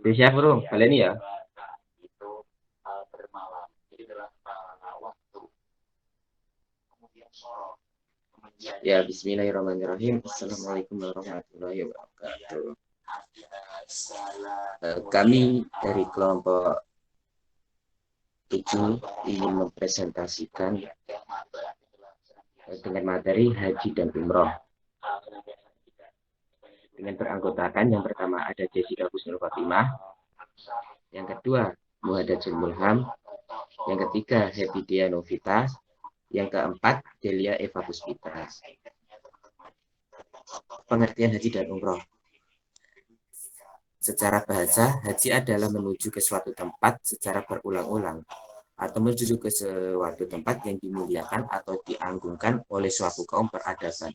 Siap bro, kali ini ya. Ya, Bismillahirrahmanirrahim. Assalamualaikum warahmatullahi wabarakatuh. Kami dari kelompok 7 ingin mempresentasikan dengan materi haji dan umroh. Dengan beranggotakan yang pertama ada Jessica Husnul Fatimah, yang kedua Muhadjir Mulham, yang ketiga Happy Dia Novita, yang keempat Delia Eva Puspita. Pengertian haji dan umroh. Secara bahasa, haji adalah menuju ke suatu tempat secara berulang-ulang atau menuju ke suatu tempat yang dimuliakan atau dianggungkan oleh suatu kaum peradaban.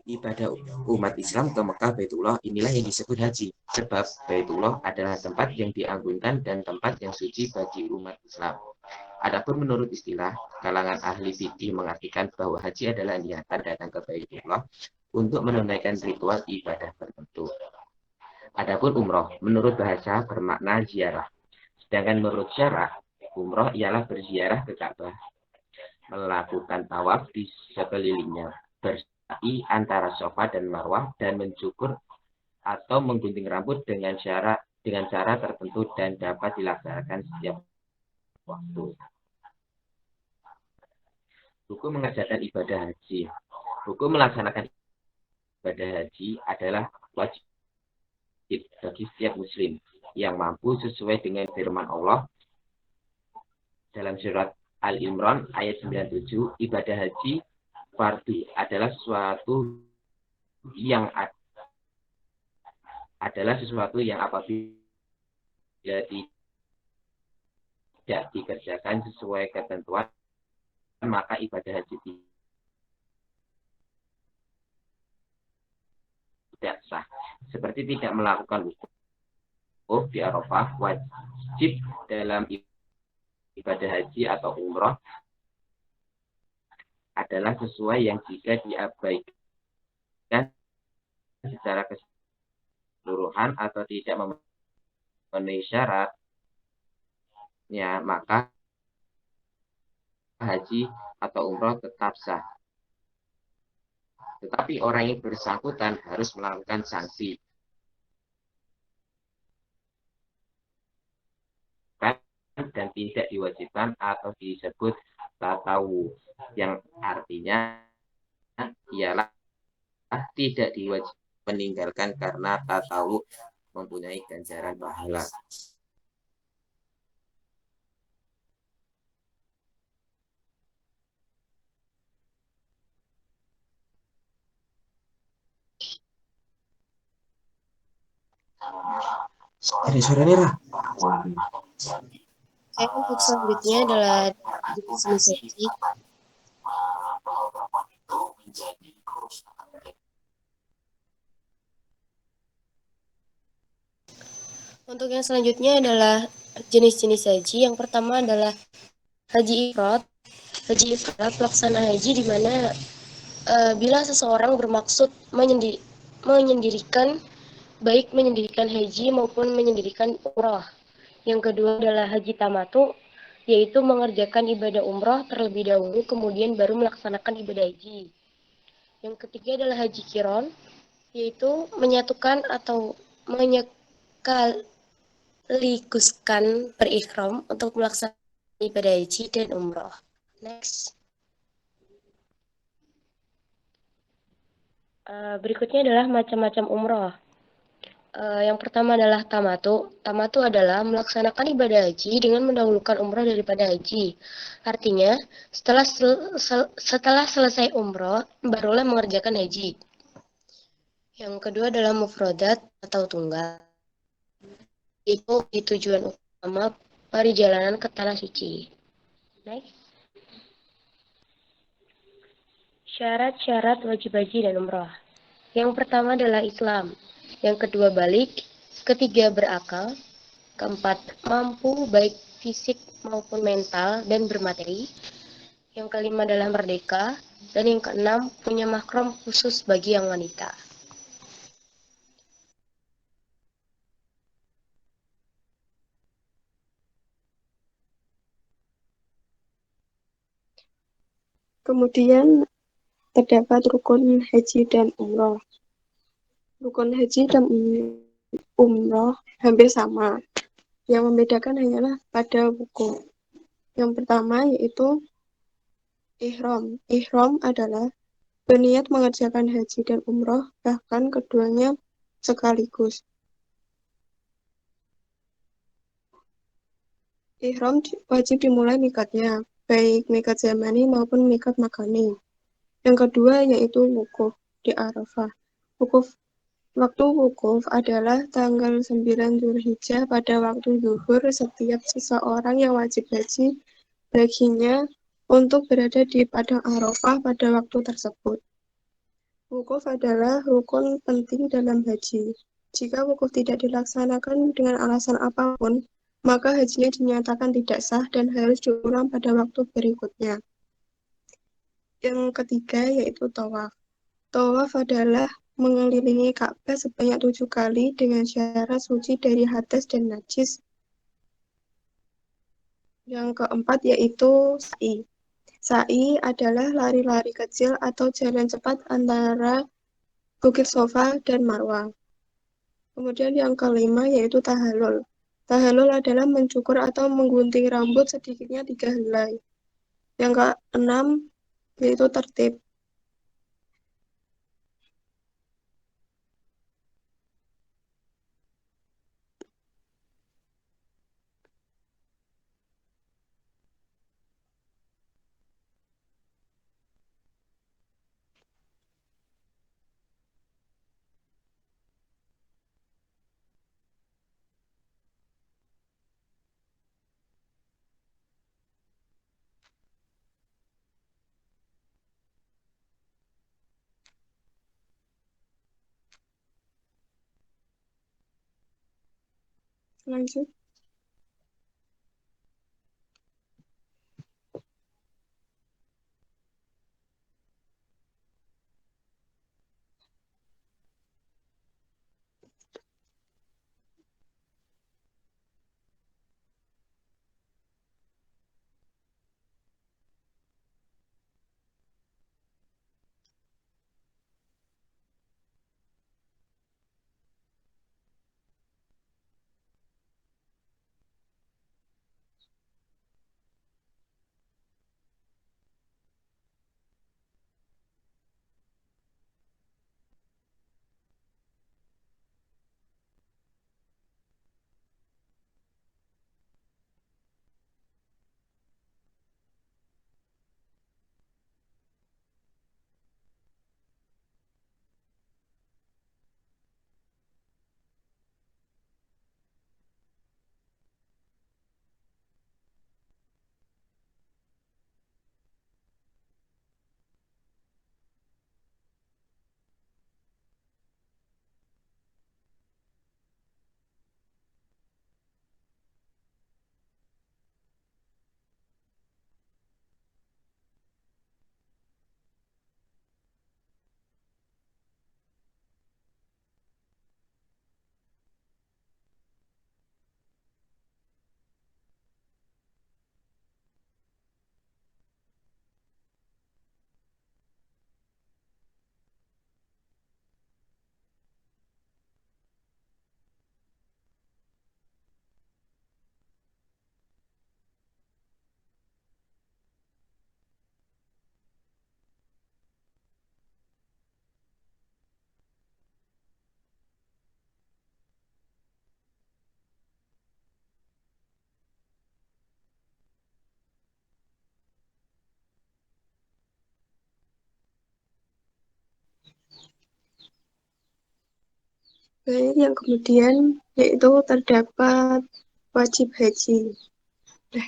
Ibadah umat Islam ke Mekah Baitullah inilah yang disebut haji. Sebab Baitullah adalah tempat yang dianggungkan dan tempat yang suci bagi umat Islam. Adapun menurut istilah, kalangan ahli fikih mengartikan bahwa haji adalah niatan datang ke Baitullah untuk menunaikan ritual ibadah tertentu. Adapun umroh, menurut bahasa bermakna ziarah. Sedangkan menurut syarah, umroh ialah berziarah ke Ka'bah, melakukan tawaf di sekelilingnya, bersa'i antara Safa dan Marwah, dan mencukur atau menggunting rambut dengan cara tertentu dan dapat dilaksanakan setiap waktu. Hukum mengerjakan ibadah haji. Hukum melaksanakan ibadah haji adalah wajib bagi setiap muslim yang mampu sesuai dengan firman Allah dalam surat Al-Imran ayat 97, ibadah haji fardu adalah sesuatu yang apabila tidak dikerjakan sesuai ketentuan maka ibadah haji tidak sah. Seperti tidak melakukan wukuf di Arafah, wajib dalam ibadah haji atau umroh adalah sesuai yang jika diabaikan secara keseluruhan atau tidak memenuhi syaratnya, maka haji atau umroh tetap sah. Tetapi orang yang bersangkutan harus melakukan sanksi dan tidak diwajibkan atau disebut tatawu, yang artinya ialah tidak diwajibkan meninggalkan karena tatawu mempunyai ganjaran pahala. Ada suara Nira. Untuk selanjutnya adalah jenis misesi. Untuk yang selanjutnya adalah jenis-jenis haji. Yang pertama adalah haji ifrad. Haji ifrad pelaksana haji di mana bila seseorang bermaksud menyendirikan baik menyendirikan haji maupun menyendirikan umrah. Yang kedua adalah haji tamatu, yaitu mengerjakan ibadah umrah terlebih dahulu kemudian baru melaksanakan ibadah haji. Yang ketiga adalah haji kiron, yaitu menyatukan atau menyekalikuskan berikhram untuk melaksanakan ibadah haji dan umrah. Next. Berikutnya adalah macam-macam umrah. Yang pertama adalah tamatu. Tamatu adalah melaksanakan ibadah haji dengan mendahulukan umrah daripada haji. Artinya, setelah selesai umrah, barulah mengerjakan haji. Yang kedua adalah mufrodat atau tunggal. Itu di tujuan utama perjalanan ke tanah suci. Next. Syarat-syarat wajib haji dan umrah. Yang pertama adalah Islam. Yang kedua balik, ketiga berakal, keempat mampu baik fisik maupun mental dan bermateri, yang kelima adalah merdeka, dan yang keenam punya mahram khusus bagi yang wanita. Kemudian terdapat rukun haji dan umroh. Rukun haji dan umroh hampir sama. Yang membedakan hanyalah pada wukuf. Yang pertama yaitu ihram. Ihram adalah berniat mengerjakan haji dan umroh, bahkan keduanya sekaligus. Ihram wajib dimulai mikatnya, baik mikat zamani maupun mikat makani. Yang kedua yaitu wukuf di Arafah. Waktu wukuf adalah tanggal 9 Zulhijjah pada waktu zuhur setiap seseorang yang wajib haji baginya untuk berada di padang Arafah pada waktu tersebut. Wukuf adalah rukun penting dalam haji. Jika wukuf tidak dilaksanakan dengan alasan apapun, maka hajinya dinyatakan tidak sah dan harus diulang pada waktu berikutnya. Yang ketiga yaitu tawaf. Tawaf adalah mengelilingi Ka'bah sebanyak 7 kali dengan syarat suci dari hadas dan najis. Yang keempat yaitu sa'i. Sa'i adalah lari-lari kecil atau jalan cepat antara Bukit Sofa dan Marwah. Kemudian yang kelima yaitu tahallul. Tahallul adalah mencukur atau menggunting rambut sedikitnya 3 helai. Yang keenam yaitu tertib. Lanjut. Baik, yang kemudian yaitu terdapat wajib haji. Nah,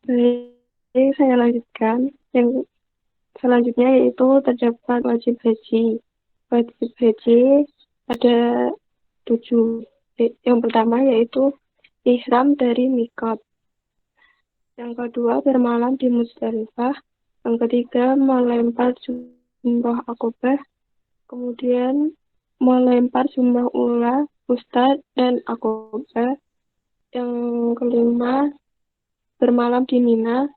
Baik, saya lanjutkan. Yang selanjutnya yaitu terdapat wajib haji. Wajib haji ada 7. Yang pertama yaitu ihram dari mikot. Yang kedua bermalam di Musdalifah. Yang ketiga melempar jumrah akobah. Kemudian melempar jumrah ula, wusta, dan akobah. Yang kelima bermalam di Mina.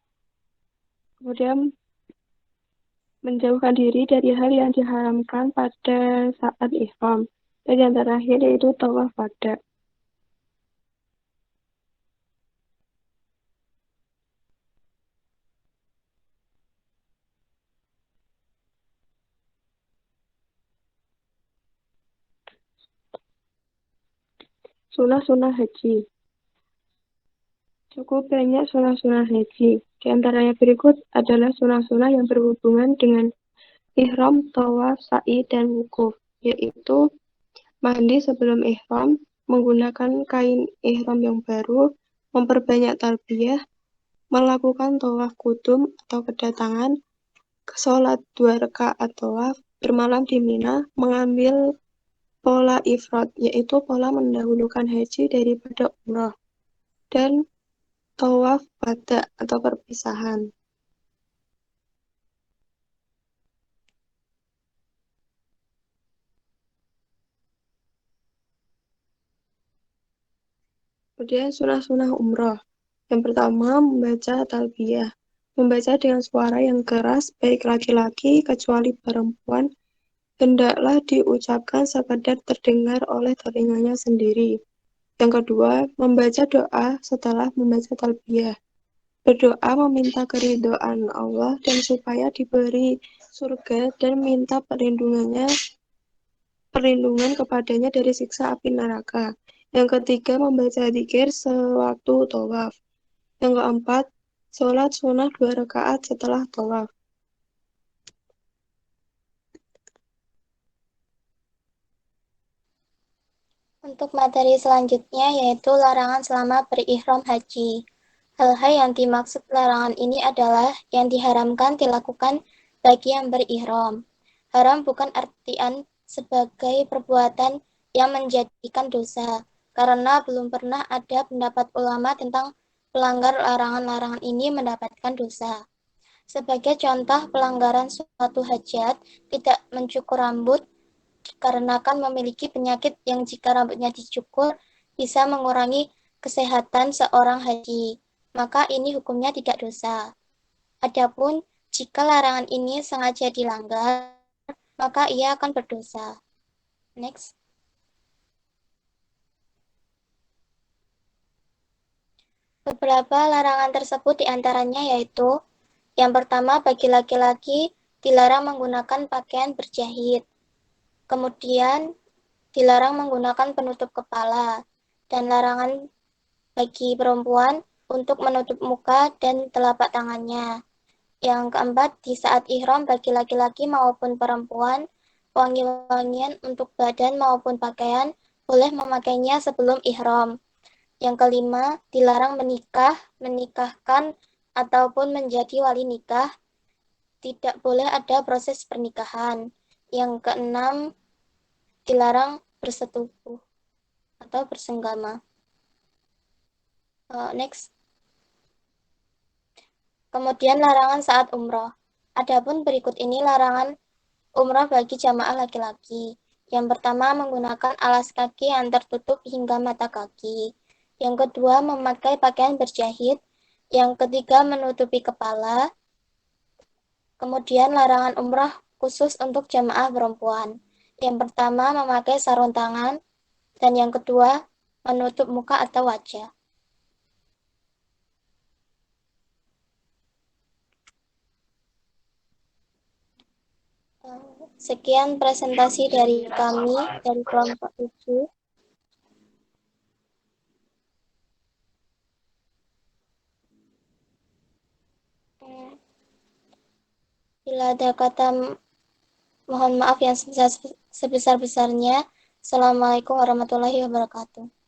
Kemudian menjauhkan diri dari hal yang diharamkan pada saat ihram. Dan yang terakhir yaitu tawaf wada. Sunah-sunah haji. Cukup banyak sunah-sunah haji. Di antaranya berikut adalah sunah-sunah yang berhubungan dengan ihram, tawaf, sa'i, dan wukuf, yaitu mandi sebelum ihram, menggunakan kain ihram yang baru, memperbanyak talbiyah, melakukan tawaf kudum atau kedatangan, sholat 2 rakaat tawaf, bermalam di Mina, mengambil pola ifrad, yaitu pola mendahulukan haji daripada umrah, dan tawaf wada atau perpisahan. Kemudian sunah-sunah umroh. Yang pertama, membaca talbiyah. Membaca dengan suara yang keras, baik laki-laki kecuali perempuan, hendaklah diucapkan sekadar terdengar oleh telinganya sendiri. Yang kedua, membaca doa setelah membaca talbiyah. Berdoa meminta keridhaan Allah dan supaya diberi surga dan minta perlindungan kepadanya dari siksa api neraka. Yang ketiga, membaca zikir sewaktu tawaf. Yang keempat, sholat sunnah 2 rakaat setelah tawaf. Untuk materi selanjutnya yaitu larangan selama berihram haji. Hal-hal yang dimaksud larangan ini adalah yang diharamkan dilakukan bagi yang berihram. Haram bukan artian sebagai perbuatan yang menjadikan dosa, karena belum pernah ada pendapat ulama tentang pelanggar larangan-larangan ini mendapatkan dosa. Sebagai contoh pelanggaran suatu hajat, tidak mencukur rambut, dikarenakan memiliki penyakit yang jika rambutnya dicukur bisa mengurangi kesehatan seorang haji, maka ini hukumnya tidak dosa. Adapun jika larangan ini sengaja dilanggar, maka ia akan berdosa. Next. Beberapa larangan tersebut diantaranya yaitu yang pertama, bagi laki-laki dilarang menggunakan pakaian berjahit. Kemudian dilarang menggunakan penutup kepala, dan larangan bagi perempuan untuk menutup muka dan telapak tangannya. Yang keempat, di saat ihram bagi laki-laki maupun perempuan, wangi-wangian untuk badan maupun pakaian boleh memakainya sebelum ihram. Yang kelima, dilarang menikah, menikahkan, ataupun menjadi wali nikah. Tidak boleh ada proses pernikahan. Yang keenam, dilarang bersetubuh atau bersenggama. Next. Kemudian larangan saat umroh. Adapun berikut ini larangan umroh bagi jamaah laki-laki. Yang pertama, menggunakan alas kaki yang tertutup hingga mata kaki. Yang kedua, memakai pakaian berjahit. Yang ketiga, menutupi kepala. Kemudian larangan umroh khusus untuk jamaah perempuan. Yang pertama, memakai sarung tangan. Dan yang kedua, menutup muka atau wajah. Sekian presentasi dari kami, dari kelompok 7. Bila ada kata mohon maaf yang sebesar-besarnya. Assalamualaikum warahmatullahi wabarakatuh.